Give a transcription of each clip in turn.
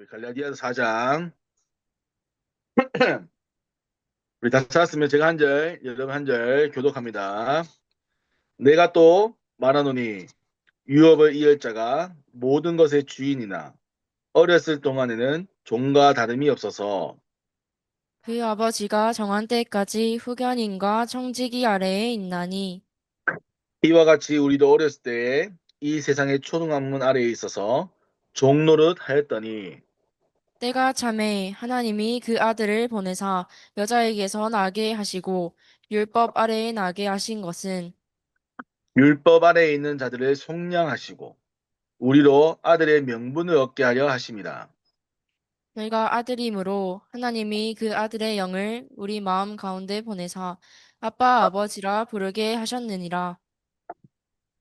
우리 갈라디아서 4장. 우리 다 찾았으면 제가 한 절, 여러분 한 절 교독합니다. 내가 또 말하노니 유업을 이을 자가 모든 것의 주인이나 어렸을 동안에는 종과 다름이 없어서 그 아버지가 정한 때까지 후견인과 청지기 아래에 있나니 이와 같이 우리도 어렸을 때에 이 세상의 초등학문 아래에 있어서 종노릇 하였더니 때가 차매 하나님이 그 아들을 보내사 여자에게서 나게 하시고 율법 아래에 나게 하신 것은 율법 아래에 있는 자들을 속량하시고 우리로 아들의 명분을 얻게 하려 하심이라. 너희가 아들이므로 하나님이 그 아들의 영을 우리 마음 가운데 보내사 아빠 아버지라 부르게 하셨느니라.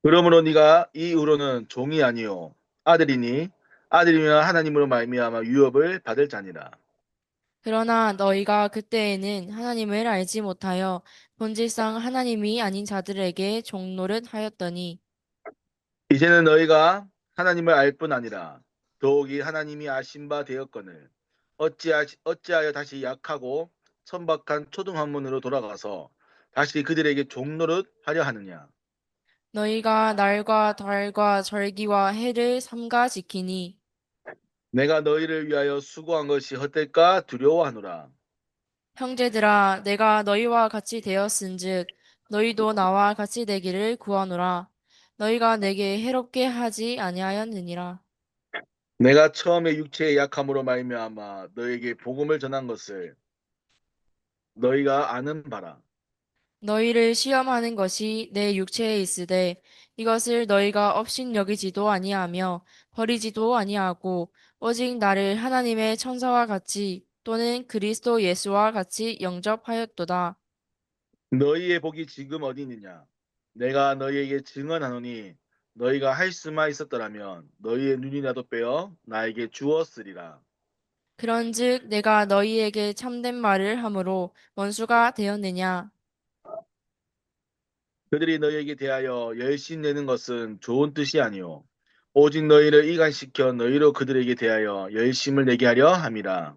그러므로 네가 이후로는 종이 아니요 아들이니 아들이면 하나님으로 말미암아 유업을 받을 자니라. 그러나 너희가 그때에는 하나님을 알지 못하여 본질상 하나님이 아닌 자들에게 종노릇 하였더니 이제는 너희가 하나님을 알 뿐 아니라 더욱이 하나님이 아신 바 되었거늘 어찌하여 다시 약하고 천박한 초등학문으로 돌아가서 다시 그들에게 종노릇 하려 하느냐. 너희가 날과 달과 절기와 해를 삼가 지키니 내가 너희를 위하여 수고한 것이 헛될까 두려워하노라. 형제들아 내가 너희와 같이 되었은즉 너희도 나와 같이 되기를 구하노라. 너희가 내게 해롭게 하지 아니하였느니라. 내가 처음에 육체의 약함으로 말미암아 너에게 복음을 전한 것을 너희가 아는 바라. 너희를 시험하는 것이 내 육체에 있으되 이것을 너희가 업신여기지도 아니하며 버리지도 아니하고 오직 나를 하나님의 천사와 같이 또는 그리스도 예수와 같이 영접하였도다. 너희의 복이 지금 어디 있느냐? 내가 너희에게 증언하노니 너희가 할 수만 있었더라면 너희의 눈이라도 빼어 나에게 주었으리라. 그런즉 내가 너희에게 참된 말을 함으로 원수가 되었느냐? 그들이 너희에게 대하여 열심내는 것은 좋은 뜻이 아니요 오직 너희를 이간시켜 너희로 그들에게 대하여 열심을 내게 하려 함이라.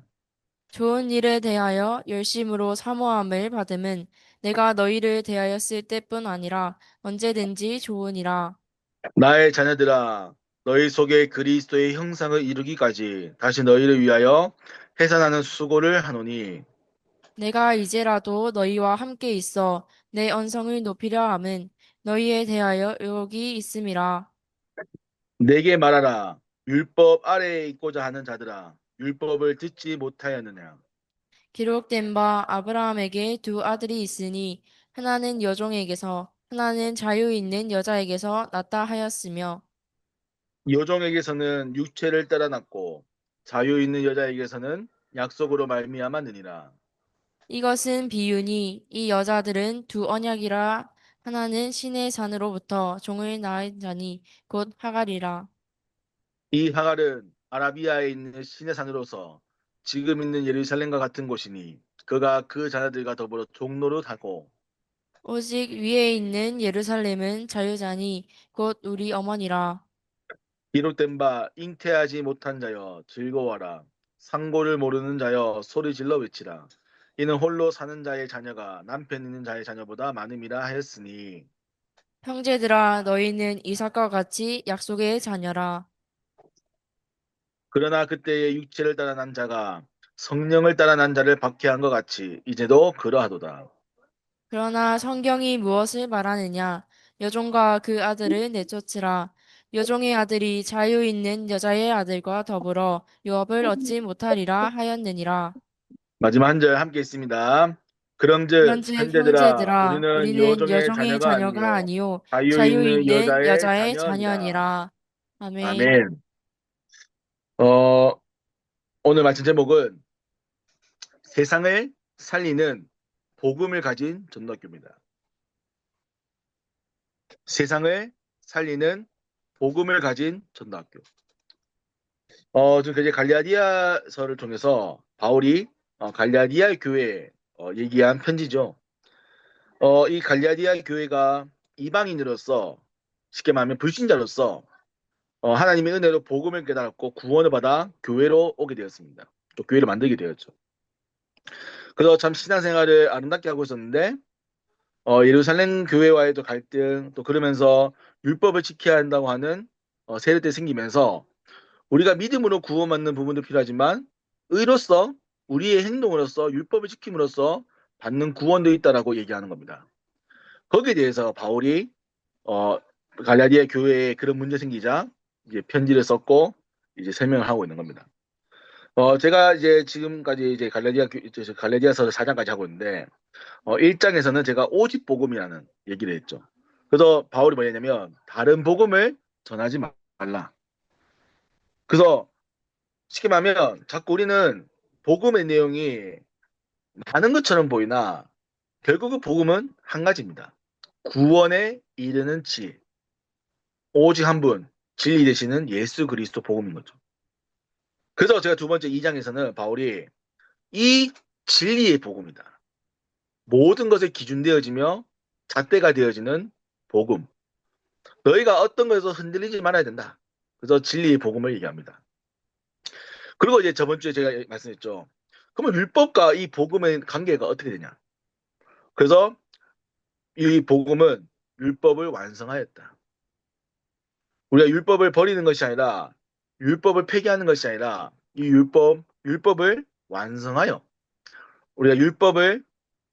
좋은 일에 대하여 열심으로 사모함을 받음은 내가 너희를 대하였을 때뿐 아니라 언제든지 좋으니라. 나의 자녀들아, 너희 속에 그리스도의 형상을 이루기까지 다시 너희를 위하여 해산하는 수고를 하노니 내가 이제라도 너희와 함께 있어 내 언성을 높이려 함은 너희에 대하여 의혹이 있음이라. 내게 말하라. 율법 아래에 있고자 하는 자들아, 율법을 듣지 못하였느냐? 기록된 바 아브라함에게 두 아들이 있으니 하나는 여종에게서 하나는 자유 있는 여자에게서 났다 하였으며 여종에게서는 육체를 따라 났고 자유 있는 여자에게서는 약속으로 말미암았느니라. 이것은 비유니 이 여자들은 두 언약이라 하나는 신의 산으로부터 종을 낳은 자니 곧 하갈이라. 이 하갈은 아라비아에 있는 신의 산으로서 지금 있는 예루살렘과 같은 곳이니 그가 그 자녀들과 더불어 종노릇하고 오직 위에 있는 예루살렘은 자유자니 곧 우리 어머니라. 기록된 바 잉태하지 못한 자여 즐거워라. 상고를 모르는 자여 소리질러 외치라. 이는 홀로 사는 자의 자녀가 남편 있는 자의 자녀보다 많음이라 하였으니 형제들아 너희는 이삭과 같이 약속의 자녀라. 그러나 그때의 육체를 따라 난 자가 성령을 따라 난 자를 박해한 것 같이 이제도 그러하도다. 그러나 성경이 무엇을 말하느냐? 여종과 그 아들을 내쫓으라. 여종의 아들이 자유 있는 여자의 아들과 더불어 유업을 얻지 못하리라 하였느니라. 마지막 한 절 함께 있습니다. 그런즉 그런즉 형제들아 형제들아 우리는 우리는 여종의 여종의 자녀가 자녀가 아니요 아니요 자유 자유 있는 있는 여자의 여자의 자녀니라. 자녀니라. 아멘. 아멘. 어, 오늘 말씀 제목은 세상을 살리는 복음을 가진 전도학교입니다. 세상을 살리는 복음을 가진 전도학교. 지금 이제 갈라디아서를 통해서 바울이 갈라디아 교회에 얘기한 편지죠. 이 갈라디아 교회가 이방인으로서 쉽게 말하면 불신자로서 하나님의 은혜로 복음을 깨달았고 구원을 받아 교회로 오게 되었습니다. 또 교회를 만들게 되었죠. 그래서 참 신앙생활을 아름답게 하고 있었는데 예루살렘 교회와의 또 갈등 또 그러면서 율법을 지켜야 한다고 하는 세력들이 생기면서 우리가 믿음으로 구원받는 부분도 필요하지만 의로서 우리의 행동으로서 율법을 지킴으로써 받는 구원도 있다라고 얘기하는 겁니다. 거기에 대해서 바울이 어, 갈라디아 교회에 그런 문제 생기자 이제 편지를 썼고 이제 설명을 하고 있는 겁니다. 제가 이제 지금까지 이제 갈라디아서 4장까지 하고 있는데 1장에서는 제가 오직 복음이라는 얘기를 했죠. 그래서 바울이 뭐냐면 다른 복음을 전하지 말라. 그래서 쉽게 말하면 자꾸 우리는 복음의 내용이 많은 것처럼 보이나 결국 그 복음은 한 가지입니다. 구원에 이르는 지혜. 오직 한 분, 진리 되시는 예수 그리스도 복음인 거죠. 그래서 제가 두 번째 2장에서는 바울이 이 진리의 복음이다. 모든 것에 기준되어지며 잣대가 되어지는 복음. 너희가 어떤 것에서 흔들리지 말아야 된다. 그래서 진리의 복음을 얘기합니다. 그리고 이제 저번 주에 제가 말씀했죠. 그러면 율법과 이 복음의 관계가 어떻게 되냐? 그래서 이 복음은 율법을 완성하였다. 우리가 율법을 버리는 것이 아니라 율법을 폐기하는 것이 아니라 이 율법을 완성하여 우리가 율법을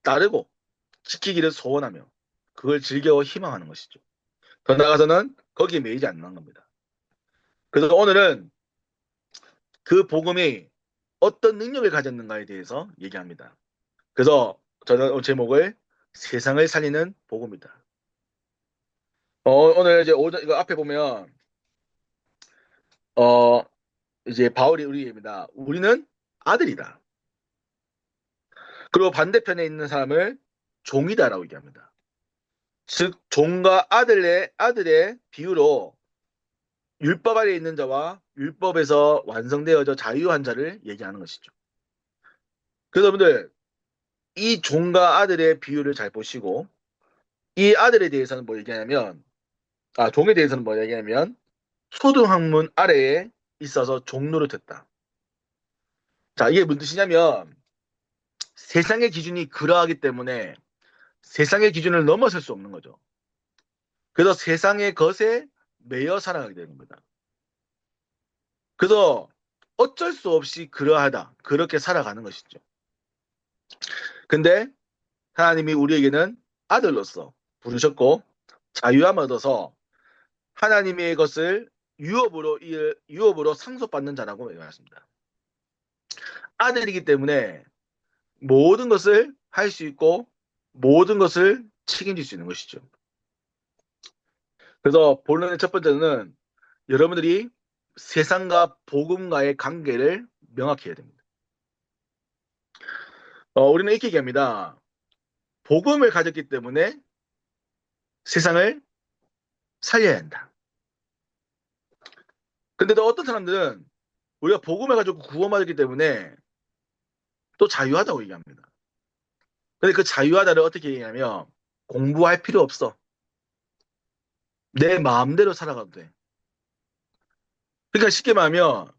따르고 지키기를 소원하며 그걸 즐겨 희망하는 것이죠. 더 나아가서는 거기에 매이지 않는 겁니다. 그래서 오늘은 그 복음이 어떤 능력을 가졌는가에 대해서 얘기합니다. 그래서 저는 제목을 세상을 살리는 복음이다. 오늘 이제 이거 앞에 보면 어, 이제 바울이 우리 얘기입니다. 우리는 아들이다. 그리고 반대편에 있는 사람을 종이다라고 얘기합니다. 즉 종과 아들의 비유로 율법 아래 있는 자와 율법에서 완성되어져 자유한 자를 얘기하는 것이죠. 그래서 여러분들 이 종과 아들의 비유를 잘 보시고 이 아들에 대해서는 뭐 얘기하냐면 종에 대해서는 뭐 얘기하냐면 소등학문 아래에 있어서 종노릇했다. 자, 이게 무슨 뜻이냐면 세상의 기준이 그러하기 때문에 세상의 기준을 넘어설 수 없는 거죠. 그래서 세상의 것에 매여 살아가게 되는 겁니다. 그래서 어쩔 수 없이 그러하다. 그렇게 살아가는 것이죠. 근데 하나님이 우리에게는 아들로서 부르셨고 자유함을 얻어서 하나님의 것을 유업으로 상속받는 자라고 말했습니다. 아들이기 때문에 모든 것을 할 수 있고 모든 것을 책임질 수 있는 것이죠. 그래서 본론의 첫 번째는 여러분들이 세상과 복음과의 관계를 명확히 해야 됩니다. 우리는 이렇게 얘기합니다. 복음을 가졌기 때문에 세상을 살려야 한다. 근데 또 어떤 사람들은 우리가 복음을 가지고 구원받았기 때문에 또 자유하다고 얘기합니다. 근데 그 자유하다를 어떻게 얘기하냐면 공부할 필요 없어. 내 마음대로 살아가도 돼. 그러니까 쉽게 말하면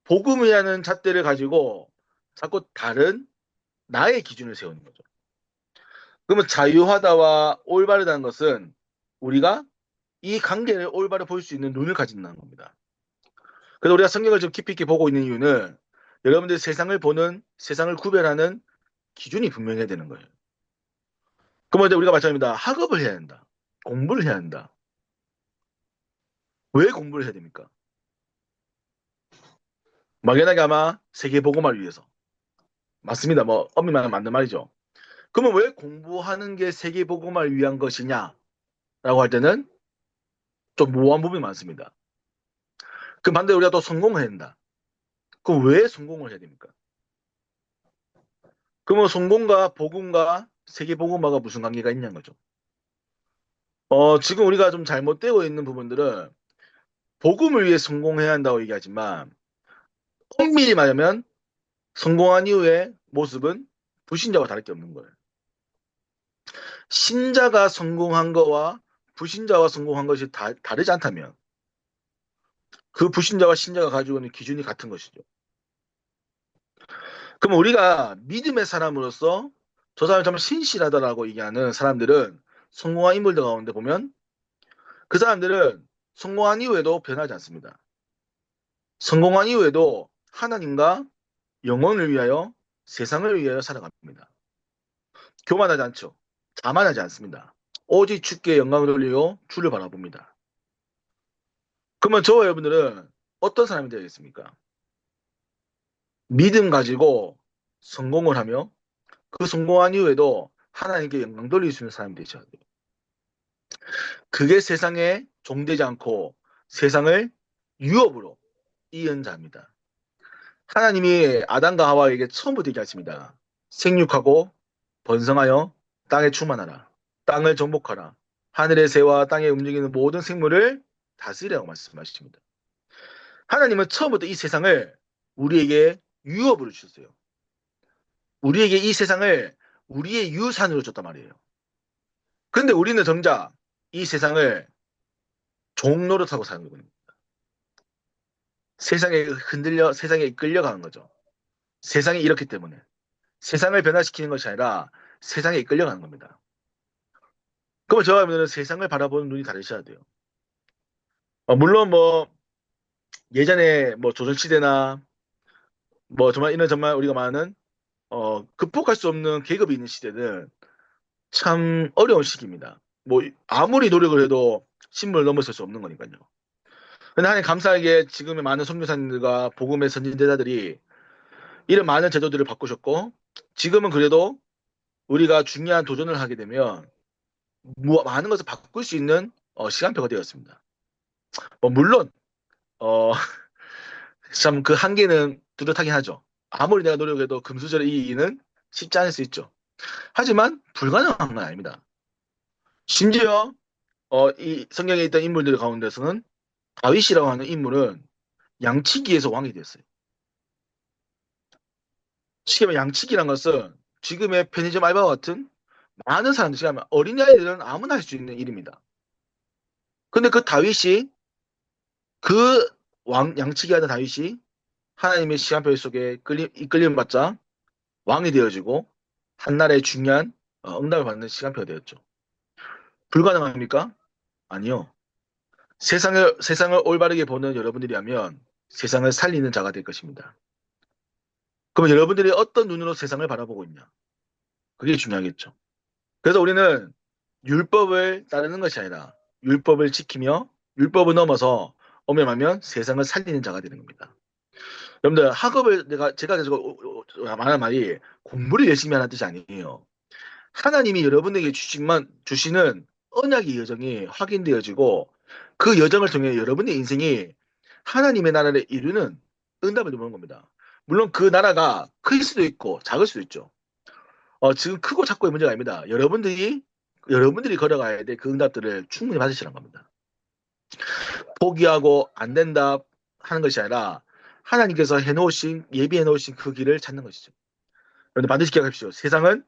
복음이라는 잣대를 가지고 자꾸 다른 나의 기준을 세우는 거죠. 그러면 자유하다와 올바르다는 것은 우리가 이 관계를 올바로 볼 수 있는 눈을 가진다는 겁니다. 그래서 우리가 성경을 좀 깊이 있게 보고 있는 이유는 여러분들이 세상을 구별하는 기준이 분명해야 되는 거예요. 그러면 이제 우리가 마찬가지입니다. 학업을 해야 한다. 공부를 해야 한다. 왜 공부를 해야 됩니까? 막연하게 아마 세계복음화를 위해서. 맞습니다. 뭐 엄밀히 말하면 맞는 말이죠. 그러면 왜 공부하는 게 세계복음화를 위한 것이냐라고 할 때는 좀 모호한 부분이 많습니다. 그럼 반대로 우리가 또 성공을 해야 된다. 그럼 왜 성공을 해야 됩니까? 그러면 성공과 복음과 세계복음화가 무슨 관계가 있냐는 거죠. 지금 우리가 좀 잘못되고 있는 부분들은 복음을 위해 성공해야 한다고 얘기하지만 엄밀히 말하면 성공한 이후의 모습은 불신자와 다를 게 없는 거예요. 신자가 성공한 거와 불신자와 성공한 것이 다르지 않다면 그 불신자와 신자가 가지고 있는 기준이 같은 것이죠. 그럼 우리가 믿음의 사람으로서 저 사람이 정말 신실하다라고 얘기하는 사람들은 성공한 인물들 가운데 보면 그 사람들은 성공한 이후에도 변하지 않습니다. 성공한 이후에도 하나님과 영혼을 위하여 세상을 위하여 살아갑니다. 교만하지 않죠. 자만하지 않습니다. 오직 주께 영광을 돌리고 주를 바라봅니다. 그러면 저와 여러분들은 어떤 사람이 되겠습니까? 믿음 가지고 성공을 하며 그 성공한 이후에도 하나님께 영광 돌릴 수 있는 사람이 되셔야 돼요. 그게 세상에 종되지 않고 세상을 유업으로 이은 자입니다. 하나님이 아담과 하와에게 처음부터 얘기하십니다. 생육하고 번성하여 땅에 충만하라. 땅을 정복하라. 하늘의 새와 땅에 움직이는 모든 생물을 다스리라고 말씀하십니다. 하나님은 처음부터 이 세상을 우리에게 유업으로 주셨어요. 우리에게 이 세상을 우리의 유산으로 줬단 말이에요. 근데 우리는 정작 이 세상을 종노릇하고 사는 거거든요. 세상에 흔들려, 세상에 이끌려가는 거죠. 세상이 이렇기 때문에. 세상을 변화시키는 것이 아니라 세상에 이끌려가는 겁니다. 그러면 저와 여러분들은 세상을 바라보는 눈이 다르셔야 돼요. 물론 뭐 예전에 뭐 조선시대나 뭐 정말 이런 정말 우리가 말하는 극복할 수 없는 계급이 있는 시대는 참 어려운 시기입니다. 뭐 아무리 노력을 해도 신분을 넘어설 수 없는 거니까요. 근데 하나님 감사하게 지금의 많은 선교사님들과 복음의 선진대자들이 이런 많은 제도들을 바꾸셨고 지금은 그래도 우리가 중요한 도전을 하게 되면 많은 것을 바꿀 수 있는 시간표가 되었습니다. 물론 어, 참 그 한계는 뚜렷하긴 하죠. 아무리 내가 노력해도 금수저를 이기기는 쉽지 않을 수 있죠. 하지만 불가능한 건 아닙니다. 심지어 이 성경에 있던 인물들 가운데서는 다윗이라고 하는 인물은 양치기에서 왕이 됐어요. 쉽게 말해 양치기란 것은 지금의 편의점 알바와 같은 많은 사람들이 하면 어린아이들은 아무나 할 수 있는 일입니다. 근데 그 다윗이 그 양치기 하는 다윗이 하나님의 시간표 속에 이끌림 받자 왕이 되어지고 한나라의 중요한 응답을 받는 시간표가 되었죠. 불가능합니까? 아니요. 세상을 올바르게 보는 여러분들이라면 세상을 살리는 자가 될 것입니다. 그러면 여러분들이 어떤 눈으로 세상을 바라보고 있냐? 그게 중요하겠죠. 그래서 우리는 율법을 따르는 것이 아니라 율법을 지키며 율법을 넘어서 엄연하면 세상을 살리는 자가 되는 겁니다. 여러분들 학업을 제가 계속 말하는 말이 공부를 열심히 하는 뜻이 아니에요. 하나님이 여러분에게 주시는 언약의 여정이 확인되어지고 그 여정을 통해 여러분의 인생이 하나님의 나라를 이루는 응답을 이루는 겁니다. 물론 그 나라가 클 수도 있고 작을 수도 있죠. 지금 크고 작고의 문제가 아닙니다. 여러분들이 걸어가야 될 그 응답들을 충분히 받으시라는 겁니다. 포기하고 안 된다 하는 것이 아니라 하나님께서 예비해 놓으신 그 길을 찾는 것이죠. 여러분들 반드시 기억하십시오. 세상은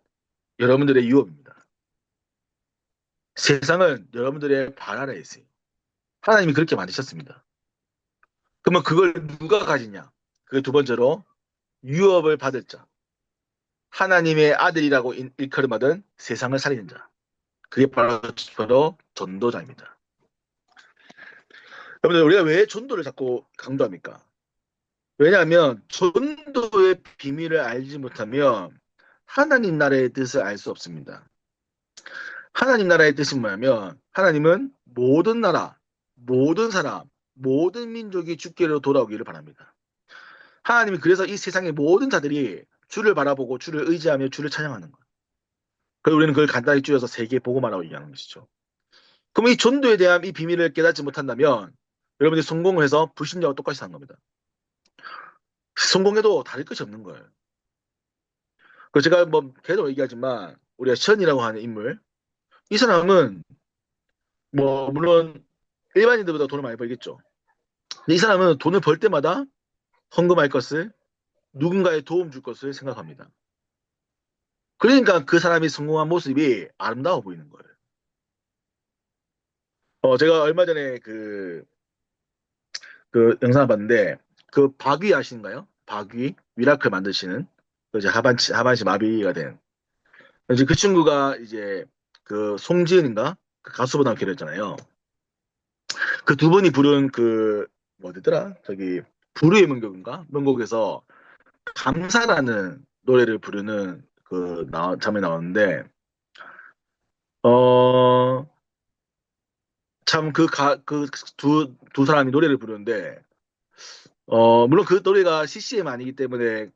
여러분들의 유업입니다. 세상은 여러분들의 발 아래에 있어요. 하나님이 그렇게 만드셨습니다. 그러면 그걸 누가 가지냐? 그게 두 번째로 유업을 받을 자. 하나님의 아들이라고 일컬음하던 세상을 살리는 자. 그게 바로 전도자입니다. 여러분들 우리가 왜 전도를 자꾸 강조합니까? 왜냐하면 전도의 비밀을 알지 못하면 하나님 나라의 뜻을 알 수 없습니다. 하나님 나라의 뜻은 뭐냐면 하나님은 모든 나라, 모든 사람, 모든 민족이 주께로 돌아오기를 바랍니다. 하나님이 그래서 이 세상의 모든 자들이 주를 바라보고 주를 의지하며 주를 찬양하는 것. 그래서 우리는 그걸 간단히 줄여서 세계 복음화라고 얘기하는 것이죠. 그럼 이 전도에 대한 이 비밀을 깨닫지 못한다면 여러분이 성공을 해서 불신자와 똑같이 사는 겁니다. 성공해도 다를 것이 없는 거예요. 그 제가 뭐 계속 얘기하지만 우리가 션이라고 하는 인물, 이 사람은 뭐 물론 일반인들보다 돈을 많이 벌겠죠. 근데 이 사람은 돈을 벌 때마다 헌금할 것을 누군가에 도움 줄 것을 생각합니다. 그러니까 그 사람이 성공한 모습이 아름다워 보이는 거예요. 제가 얼마 전에 그 영상을 봤는데 그 박위 아시는가요? 박위 미라클 만드시는 그 이제 하반신 마비가 된 이제 그 친구가 이제 그 송지은인가 그 가수보다 결했잖아요. 그 두 분이 부른 그 뭐더라 저기 불후의 명곡인가 명곡에서 감사라는 노래를 부르는 그 장면이 나왔는데 어 참 그 두 사람이 노래를 부르는데 물론 그 노래가 CCM 아니기 때문에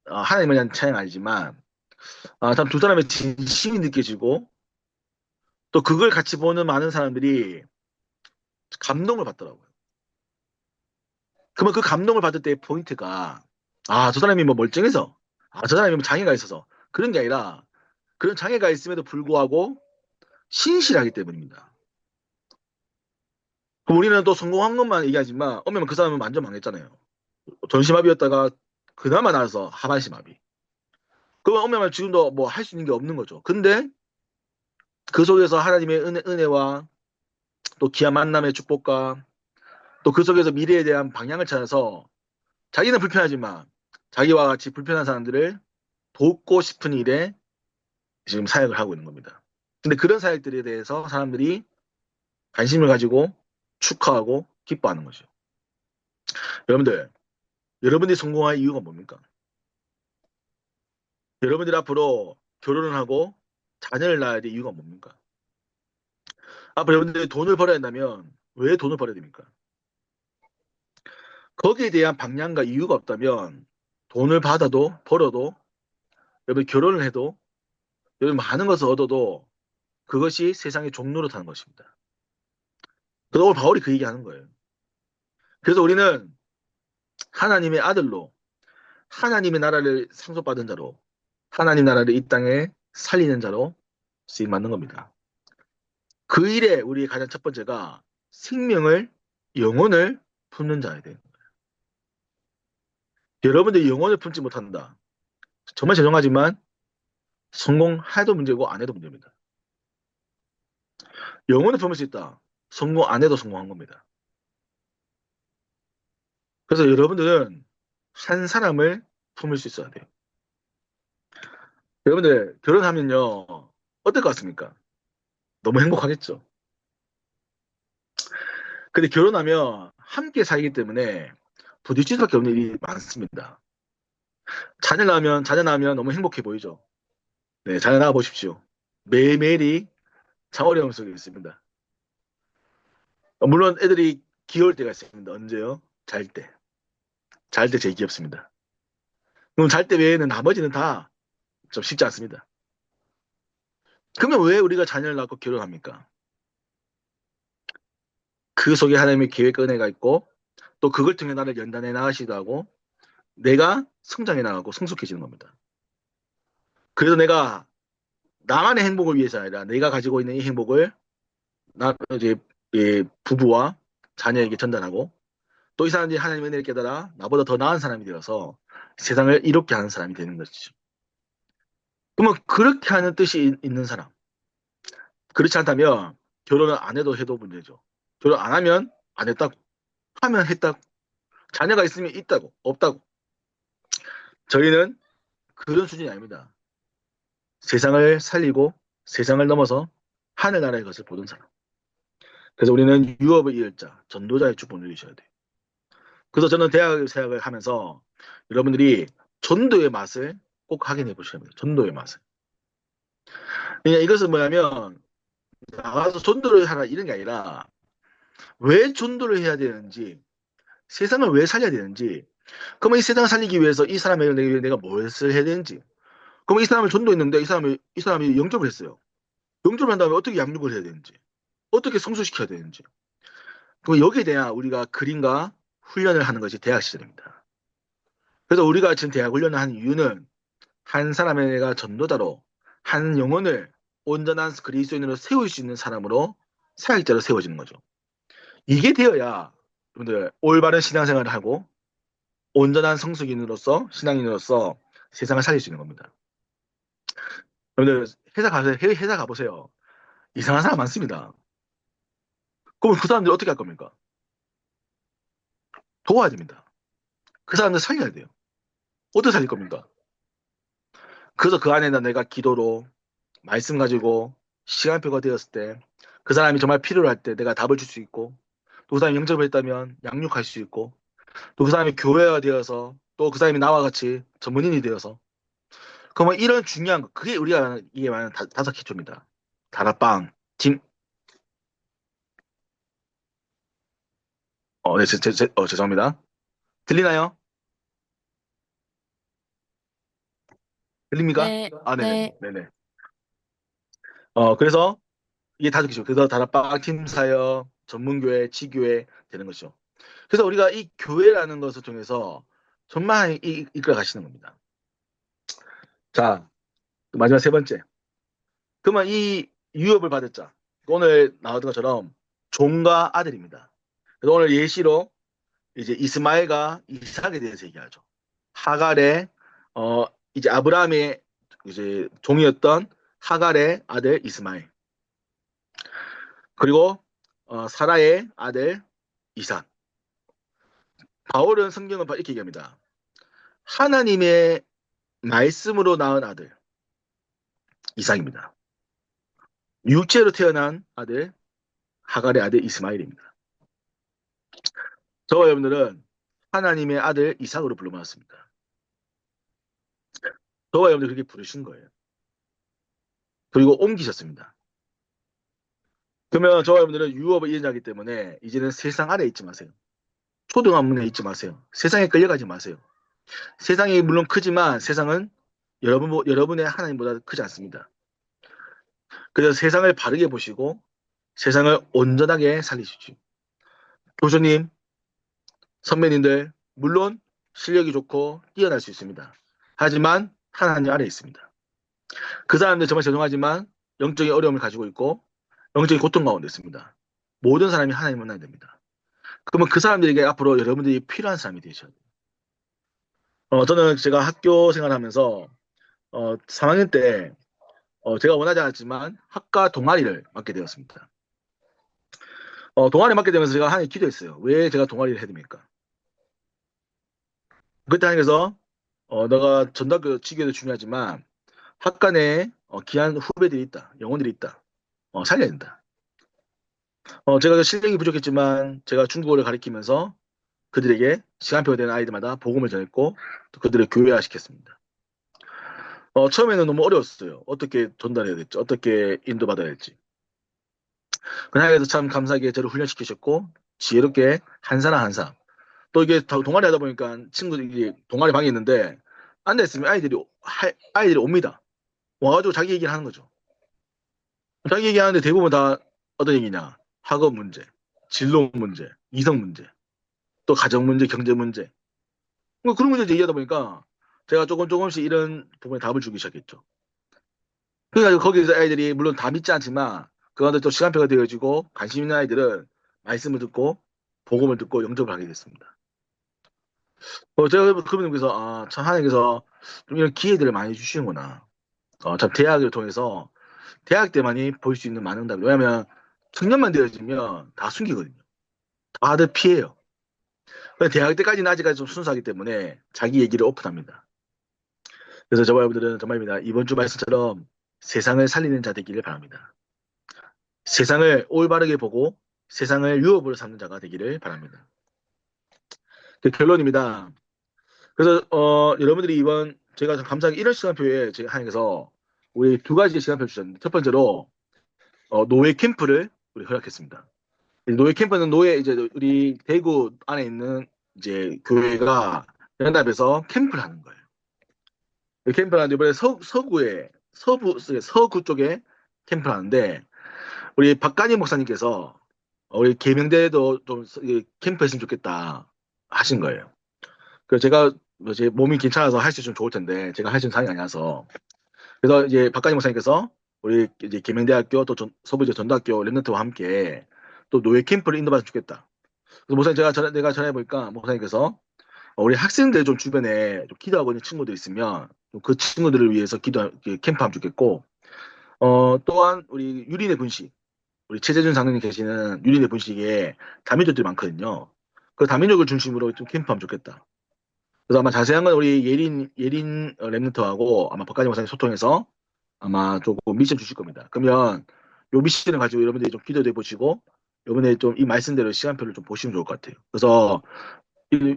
하나님에 대한 찬양 아니지만 참 두 사람의 진심이 느껴지고 또 그걸 같이 보는 많은 사람들이 감동을 받더라고요. 그러면 그 감동을 받을 때의 포인트가 저 사람이 뭐 멀쩡해서 저 사람이 뭐 장애가 있어서 그런 게 아니라 그런 장애가 있음에도 불구하고 신실하기 때문입니다. 그럼 우리는 또 성공한 것만 얘기하지만 어쩌면 그 사람은 완전 망했잖아요. 전시마비였다가 그나마 나아서 하반신마비. 그러면 어쩌면 지금도 뭐 할 수 있는 게 없는 거죠. 근데 그 속에서 하나님의 은혜와 또 귀한 만남의 축복과 또 그 속에서 미래에 대한 방향을 찾아서 자기는 불편하지만 자기와 같이 불편한 사람들을 돕고 싶은 일에 지금 사역을 하고 있는 겁니다. 근데 그런 사역들에 대해서 사람들이 관심을 가지고 축하하고 기뻐하는 거죠. 여러분들, 여러분이 성공할 이유가 뭡니까? 여러분들이 앞으로 결혼을 하고 자녀를 낳아야 될 이유가 뭡니까? 앞으로 여러분들이 돈을 벌어야 한다면 왜 돈을 벌어야 됩니까? 거기에 대한 방향과 이유가 없다면 돈을 받아도 벌어도 여러분 결혼을 해도 여러분 많은 것을 얻어도 그것이 세상의 종로로 타는 것입니다. 그래서 오늘 바울이 그 얘기하는 거예요. 그래서 우리는 하나님의 아들로 하나님의 나라를 상속받은 자로 하나님 나라를 이 땅에 살리는 자로 쓰임 받는 겁니다. 그 일에 우리의 가장 첫 번째가 생명을 영혼을 품는 자야 돼요. 여러분들이 영혼을 품지 못한다. 정말 죄송하지만 성공해도 문제고 안 해도 문제입니다. 영혼을 품을 수 있다. 성공 안 해도 성공한 겁니다. 그래서 여러분들은 한 사람을 품을 수 있어야 돼요. 여러분들 결혼하면요 어떨 것 같습니까? 너무 행복하겠죠. 근데 결혼하면 함께 살기 때문에 부딪힐 수밖에 없는 일이 많습니다. 자녀 낳으면 너무 행복해 보이죠. 네, 자녀 낳아 보십시오. 매일매일이 참 어려움 속에 있습니다. 물론 애들이 귀여울 때가 있습니다. 언제요? 잘 때. 잘 때 제일 귀엽습니다. 그럼 잘 때 외에는 나머지는 다 좀 쉽지 않습니다. 그러면 왜 우리가 자녀를 낳고 결혼합니까? 그 속에 하나님의 계획과 은혜가 있고 또 그걸 통해 나를 연단해 나가시기도 하고 내가 성장해 나가고 성숙해지는 겁니다. 그래서 내가 나만의 행복을 위해서 아니라 내가 가지고 있는 이 행복을 이제 부부와 자녀에게 전달하고 또 이 사람들이 하나님의 은혜를 깨달아 나보다 더 나은 사람이 되어서 세상을 이롭게 하는 사람이 되는 것이죠. 그러면 그렇게 하는 뜻이 있는 사람. 그렇지 않다면 결혼을 안 해도 문제죠. 결혼 안 하면 안 했다고. 하면 했다고. 자녀가 있으면 있다고. 없다고. 저희는 그런 수준이 아닙니다. 세상을 살리고 세상을 넘어서 하늘나라의 것을 보는 사람. 그래서 우리는 유업의 이을자, 전도자의 축복을 누리셔야 돼요. 그래서 저는 대학 생활을 하면서 여러분들이 전도의 맛을 꼭 확인해 보셔야 합니다. 전도의 맛을. 그냥 이것은 뭐냐면 나가서 전도를 하라 이런 게 아니라 왜 전도를 해야 되는지 세상을 왜 살려야 되는지 그러면 이 세상을 살리기 위해서 이 사람에게 내가 무엇을 해야 되는지 그러면 이 사람을 전도했는데 이 사람이 영접을 했어요. 영접을 한 다음에 어떻게 양육을 해야 되는지 어떻게 성숙시켜야 되는지 그럼 여기에 대한 우리가 그림과 훈련을 하는 것이 대학 시절입니다. 그래서 우리가 지금 대학 훈련을 하는 이유는 한 사람의 내가 전도자로 한 영혼을 온전한 그리스도인으로 세울 수 있는 사람으로 사역자로 세워지는 거죠. 이게 되어야 여러분들 올바른 신앙생활을 하고 온전한 성숙인으로서 신앙인으로서 세상을 살릴 수 있는 겁니다. 여러분들 회사 가보세요. 이상한 사람 많습니다. 그럼 그 사람들 어떻게 할 겁니까? 도와야 됩니다. 그 사람들 살려야 돼요. 어떻게 살릴 겁니까? 그래서 그 안에다 내가 기도로 말씀 가지고 시간표가 되었을 때 그 사람이 정말 필요로 할 때 내가 답을 줄 수 있고 또 그 사람이 영접을 했다면 양육할 수 있고 또 그 사람이 교회가 되어서 또 그 사람이 나와 같이 전문인이 되어서 그러면 이런 중요한 거 그게 우리가 이게 말하는 다섯 기초입니다. 다락방, 팀, 네, 죄송합니다. 들리나요? 들립니까? 네, 아, 네네, 네, 네네. 그래서 이게 다섯 기초. 그래서 다락방, 팀 사역, 전문교회, 지교회 되는 거죠. 그래서 우리가 이 교회라는 것을 통해서 정말 이끌어 가시는 겁니다. 자, 마지막 세 번째. 그러면 이 유업을 받을 자, 오늘 나왔던 것처럼 종과 아들입니다. 그래서 오늘 예시로 이제 이스마엘과 이삭에 대해서 얘기하죠. 하갈의 어 이제 아브라함의 이제 종이었던 하갈의 아들 이스마엘 그리고 사라의 아들 이삭. 바울은 성경을 이렇게 얘기합니다. 하나님의 말씀으로 낳은 아들 이삭입니다. 육체로 태어난 아들 하갈의 아들 이스마엘입니다. 저와 여러분들은 하나님의 아들 이삭으로 불러모았습니다. 저와 여러분들 그렇게 부르신 거예요. 그리고 옮기셨습니다. 그러면 저와 여러분들은 유업을 이어하기 때문에 이제는 세상 아래에 있지 마세요. 초등학문에 있지 마세요. 세상에 끌려가지 마세요. 세상이 물론 크지만 세상은 여러분의 하나님보다 크지 않습니다. 그래서 세상을 바르게 보시고 세상을 온전하게 살리십시오. 교수님, 선배님들, 물론 실력이 좋고 뛰어날 수 있습니다. 하지만 하나님 아래에 있습니다. 그 사람들 정말 죄송하지만 영적인 어려움을 가지고 있고 영적인 고통 가운데 있습니다. 모든 사람이 하나님 만나야 됩니다. 그러면 그 사람들에게 앞으로 여러분들이 필요한 사람이 되셔야 돼요. 저는 제가 학교 생활하면서 3학년 때 제가 원하지 않았지만 학과 동아리를 맡게 되었습니다. 동아리 맡게 되면서 제가 하나님 기도했어요. 왜 제가 동아리를 해야 됩니까? 그때 하나님께서 너가 전도학교 지교도 중요하지만 학과 내에 귀한 후배들이 있다. 영혼들이 있다. 살려야 된다. 제가 그 실력이 부족했지만 제가 중국어를 가르치면서 그들에게 시간표가 되는 아이들마다 복음을 전했고 또 그들을 교회화시켰습니다. 처음에는 너무 어려웠어요. 어떻게 전달해야 될지, 어떻게 인도받아야 할지. 그날에서 참 감사하게 저를 훈련시키셨고 지혜롭게 한 사람 한 사람. 또 이게 동아리 하다 보니까 친구들이 동아리 방에 있는데 앉아 있으면 아이들이 옵니다. 와가지고 자기 얘기를 하는 거죠. 자기 얘기하는데 대부분 다 어떤 얘기냐? 학업 문제, 진로 문제, 이성 문제, 또 가정 문제, 경제 문제. 뭐 그런 문제 얘기하다 보니까 제가 조금씩 이런 부분에 답을 주기 시작했죠. 그러니까 거기서 아이들이 물론 다 믿지 않지만 그런데 또 시간표가 되어지고 관심 있는 아이들은 말씀을 듣고 복음을 듣고 영접을 하게 됐습니다. 제가 그분께서 참 하나님께서 좀 이런 기회들을 많이 주시는구나. 참 대학을 통해서 대학 때만이 볼 수 있는 많은 답. 왜냐하면 청년만 되어지면 다 숨기거든요. 다들 피해요. 근데 대학 때까지는 아직까지 좀 순수하기 때문에 자기 얘기를 오픈합니다. 그래서 저와 여러분들은 정말입니다. 이번 주 말씀처럼 세상을 살리는 자 되기를 바랍니다. 세상을 올바르게 보고 세상을 유업으로 삼는 자가 되기를 바랍니다. 그 결론입니다. 그래서 여러분들이 이번 제가 좀 감사하게 이런 시간표에 제가 하나님께서 우리 두 가지 시간표 주셨는데 첫 번째로 노예 캠프를 우리 허락했습니다. 노예 캠프는 이제 우리 대구 안에 있는 이제 교회가 연합해서 캠프를 하는 거예요. 그 캠프를 하는데 이번에 서구 쪽에 캠프를 하는데 우리 박간희 목사님께서 우리 계명대에도 좀 캠프 했으면 좋겠다 하신 거예요. 그래서 제가 뭐제 몸이 괜찮아서 할 수 있으면 좋을 텐데 제가 할 수 있는 상황이 아니라서 그래서 이제 박간희 목사님께서 우리 이제 계명대학교 또 서부제 전도학교 랩런트와 함께 또 노예 캠프를 인도받으면 좋겠다. 그래서 목사님 내가 전해 보니까 목사님께서 우리 학생들 좀 주변에 좀 기도하고 있는 친구들 있으면 그 친구들을 위해서 캠프하면 좋겠고 또한 우리 유린의 분식 우리 최재준 장로님 계시는 유린의 분식에 다민족들이 많거든요. 그 다민족을 중심으로 좀 캠프하면 좋겠다. 그래서 아마 자세한 건 우리 예린 랩런트하고 아마 박가지 목사님 소통해서 아마 조금 미션 주실 겁니다. 그러면 요 미션을 가지고 여러분들이 좀 기도해 보시고 이번에 좀 이 말씀대로 시간표를 좀 보시면 좋을 것 같아요. 그래서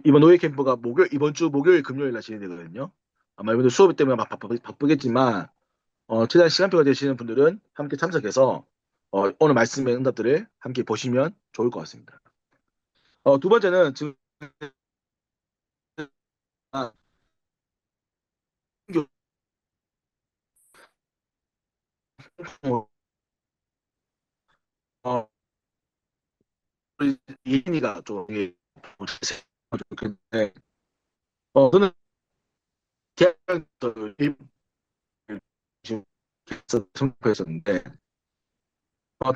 이번 노예 캠프가 이번 주 목요일 금요일 날 진행되거든요. 아마 여러분들 수업 때문에 막 바쁘겠지만 최대한 시간표가 되시는 분들은 함께 참석해서 오늘 말씀의 응답들을 함께 보시면 좋을 것 같습니다. 두 번째는 지금 아, 어, 우리 예인이가 좀 이게 좋겠는데 저는 대학교 지금 선포했었는데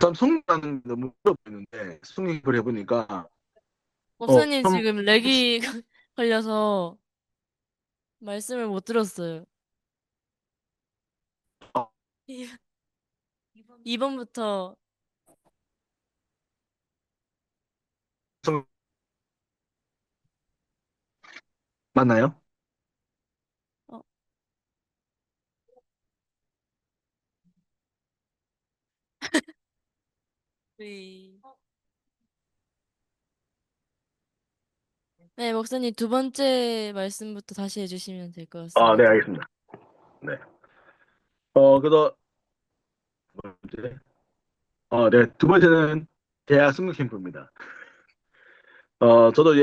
다음 성공하는 게 너무 어려 보이는데 승리를 해보니까 목사님 좀 지금 렉이 걸려서 말씀을 못 들었어요. 어, 2번부터, 성- 맞나요? 어, 네. 네, 목사님 두 번째 말씀부터 다시 해주시면 될 것 네, 같습니다. 알겠습니다. 네. 그래서 뭐지? 네, 두 번째는 대학 승무 캠프입니다. 저도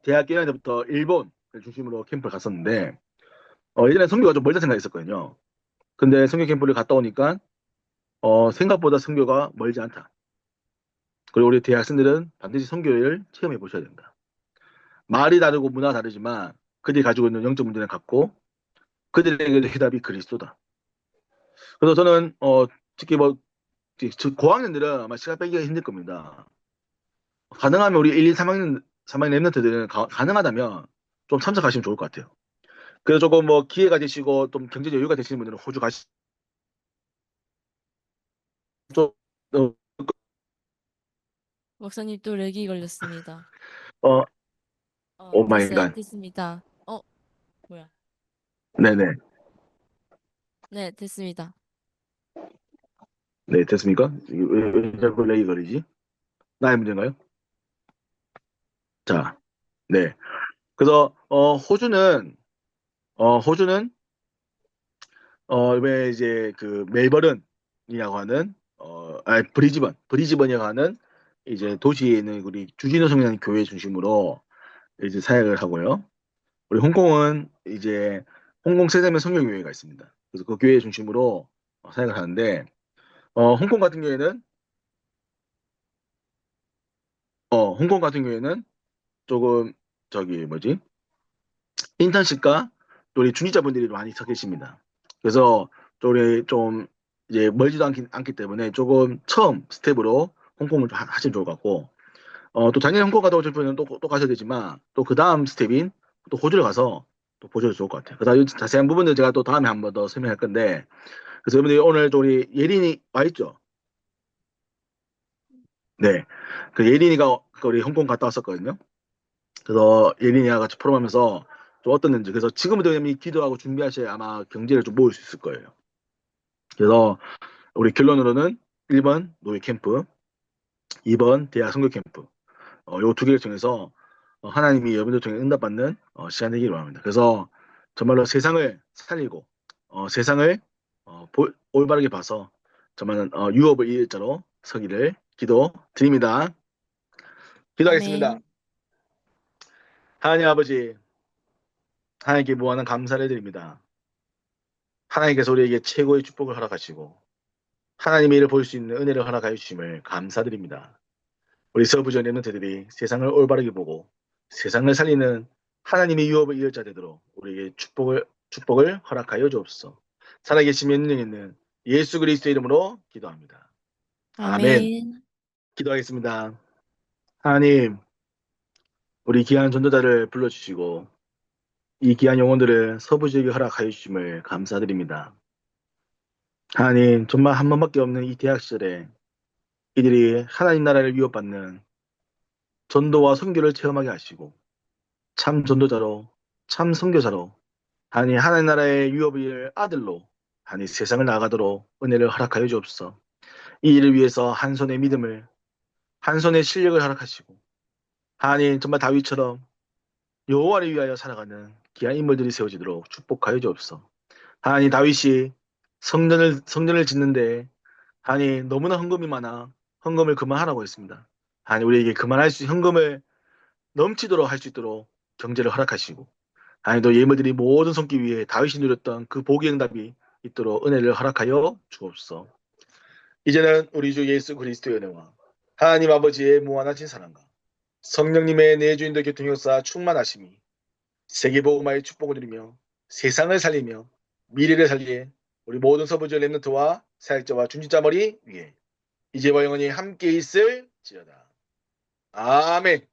대학 1학년 때부터 일본을 중심으로 캠프를 갔었는데, 예전에 성교가 좀 멀다 생각했었거든요. 근데 성교 캠프를 갔다 오니까, 생각보다 성교가 멀지 않다. 그리고 우리 대학생들은 반드시 성교를 체험해 보셔야 된다. 말이 다르고 문화가 다르지만, 그들이 가지고 있는 영적 문제는 같고, 그들에게 해답이 그리스도다. 그래서 저는, 특히 뭐, 고학년들은 아마 시간 빼기가 힘들 겁니다. 가능하면 우리 1, 2, 3학년 랩런트들은 가능하다면 좀 참석하시면 좋을 것 같아요. 그래서 조금 뭐 기회가 되시고 좀 경제 여유가 되시는 분들은 호주 가시 좀 어, 목사님 또 렉이 걸렸습니다. 어, 오 마이 됐어요. 갓. 됐습니다. 뭐야. 네네. 네, 됐습니다. 네, 됐습니까? 왜 자꾸 레이 거리지? 나의 문제인가요? 자, 네. 그래서 호주는 왜 이제 그 멜버른이라고 하는 브리즈번이라고 하는 이제 도시에 있는 우리 주진우 성령 교회 중심으로 이제 사역을 하고요. 우리 홍콩은 이제 홍콩 세자매 성령교회가 있습니다. 그래서 그 교회 중심으로 사역을 하는데 홍콩 같은 경우에는 홍콩 같은 경우에는 조금 저기 뭐지 인턴십과 또 우리 중직자분들이 많이 서 계십니다. 그래서 또 우리 좀 이제 멀지도 않기 때문에 조금 처음 스텝으로 홍콩을 좀 하시면 좋을 것 같고 또 작년에 홍콩 갔다 오실 분은 또 가셔야 되지만 또 그 다음 스텝인 또 호주를 가서 또 보셔도 좋을 것 같아요. 그다음 자세한 부분들 제가 또 다음에 한번 더 설명할 건데 그래서 여러분들이 오늘 또 우리 예린이 와 있죠? 네. 그 예린이가 그 우리 홍콩 갔다 왔었거든요. 그래서 예린이와 같이 포럼하면서 좀 어땠는지 그래서 지금부터 이미 기도하고 준비하셔야 아마 경제를 좀 모을 수 있을 거예요. 그래서 우리 결론으로는 1번 노예 캠프, 2번 대학 선교 캠프 요 두 개를 통해서 하나님이 여러분들 통해 응답받는 시간 되기를 원합니다. 그래서 정말로 세상을 살리고 세상을 올바르게 봐서 정말 유업을 이을 자로 서기를 기도 드립니다. 기도하겠습니다. 아멘. 하나님 아버지, 하나님께 무한한 감사를 드립니다. 하나님께서 우리에게 최고의 축복을 허락하시고 하나님의 일을 볼 수 있는 은혜를 허락하여 주심을 감사드립니다. 우리 서부전 랩런트들이 세상을 올바르게 보고 세상을 살리는 하나님의 유업을 이을 자 되도록 우리에게 축복을 허락하여 주옵소서. 살아계신 명령 있는 예수 그리스도의 이름으로 기도합니다. 아멘. 아멘. 기도하겠습니다. 하나님, 우리 귀한 전도자를 불러주시고 이 귀한 영혼들을 서부 지역에 허락하여 주심을 감사드립니다. 하나님, 정말 한 번밖에 없는 이 대학 시절에 이들이 하나님 나라를 위협받는 전도와 선교를 체험하게 하시고 참 전도자로 참 선교사로 아니 하나님 나라의 유업의 아들로 아니 세상을 나가도록 은혜를 허락하여 주옵소서. 이 일을 위해서 한 손의 믿음을 한 손의 실력을 허락하시고 아니 정말 다윗처럼 여호와를 위하여 살아가는 귀한 인물들이 세워지도록 축복하여 주옵소서. 아니 다윗이 성전을 짓는데 아니 너무나 헌금이 많아 헌금을 그만하라고 했습니다. 아니 우리에게 그만할 수 헌금을 넘치도록 할 수 있도록 경제를 허락하시고 아니 또 예물들이 모든 손길 위에 다윗이 누렸던 그 복의 응답이 있도록 은혜를 허락하여 주옵소서. 이제는 우리 주 예수 그리스도의 은혜와 하나님 아버지의 무한하신 사랑과 성령님의 내주인도 교통역사 충만하심이 세계복음화의 축복을 누리며 세상을 살리며 미래를 살리에 우리 모든 서부지의 렘넌트와 사역자와 중진자 머리 위에 이제와 영원히 함께 있을지어다. 아멘.